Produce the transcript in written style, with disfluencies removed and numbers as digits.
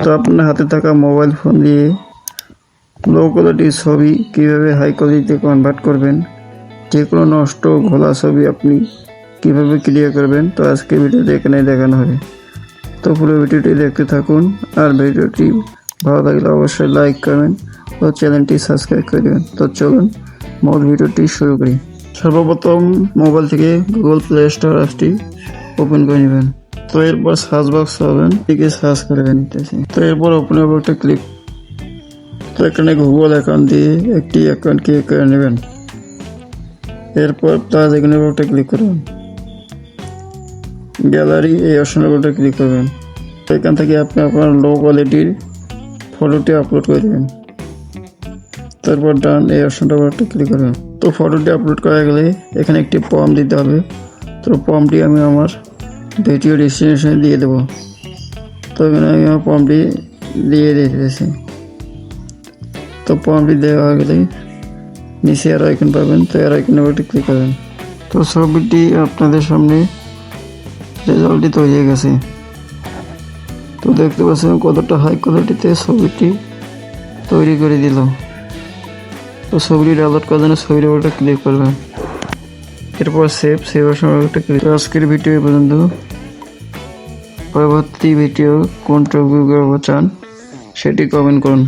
তো আপনার হাতে থাকা মোবাইল ফোন দিয়ে লো কোয়ালিটির ছবি কীভাবে হাই কোয়ালিটিতে কনভার্ট করবেন, যে কোনো নষ্ট ঘোলা ছবি আপনি কীভাবে ক্লিয়ার করবেন, তো আজকে ভিডিওতে এখানেই দেখানো হবে। তো পুরো ভিডিওটি দেখতে থাকুন, আর ভিডিওটি ভালো লাগলে অবশ্যই লাইক করবেন ও চ্যানেলটি সাবস্ক্রাইব করে দেবেন। তো চলুন মূল ভিডিওটি শুরু করি। সর্বপ্রথম মোবাইল থেকে গুগল প্লে স্টোর অ্যাপটি ওপেন করে নেবেন। তো এরপর সার্চ বক্স পাবেন, এটিকে সার্চ করে নিতেছি। তো এরপর ওপেন একটা ক্লিক। তো এখানে গুগল অ্যাকাউন্ট দিয়ে একটি অ্যাকাউন্ট ক্রিয়েট করে নেবেন। এরপর প্লাস এখানে একটা ক্লিক করবেন। গ্যালারি এই অপশনের উপরটা ক্লিক করবেন। এখান থেকে আপনি আপনার লো কোয়ালিটির ফটোটি আপলোড করে দেবেন। তারপর ডান এই অপশনটার উপর একটা ক্লিক করবেন। তো ফটোটি আপলোড করা গেলে এখানে একটি ফর্ম দিতে হবে। তো ফর্মটি আমি আমার ভিডিও ডেস্টিনেশনে দিয়ে দেবো। তো এখানে আমি আমার ফর্মটি দিয়ে দিতেছি। তো ফর্মটি দেওয়া হয়ে গেলে নিচে আর আইকন পাবেন, তো এর আইকনের উপর ক্লিক করবেন। তো ছবিটি আপনাদের সামনে রেজাল্টটি তৈরি হয়ে গেছে। তো দেখতে পাচ্ছেন কতটা হাই কোয়ালিটিতে ছবিটি তৈরি করে দিল। তো ছবিটি ডাউনলোড করার জন্য ছবির উপরটা ক্লিক করবেন। এরপর সেভ সময় একটা ক্লিক। আজকের ভিডিও এ পর্যন্ত। পরবর্তী ভিডিও কোন টপিক চান সেটি কমেন্ট করুন।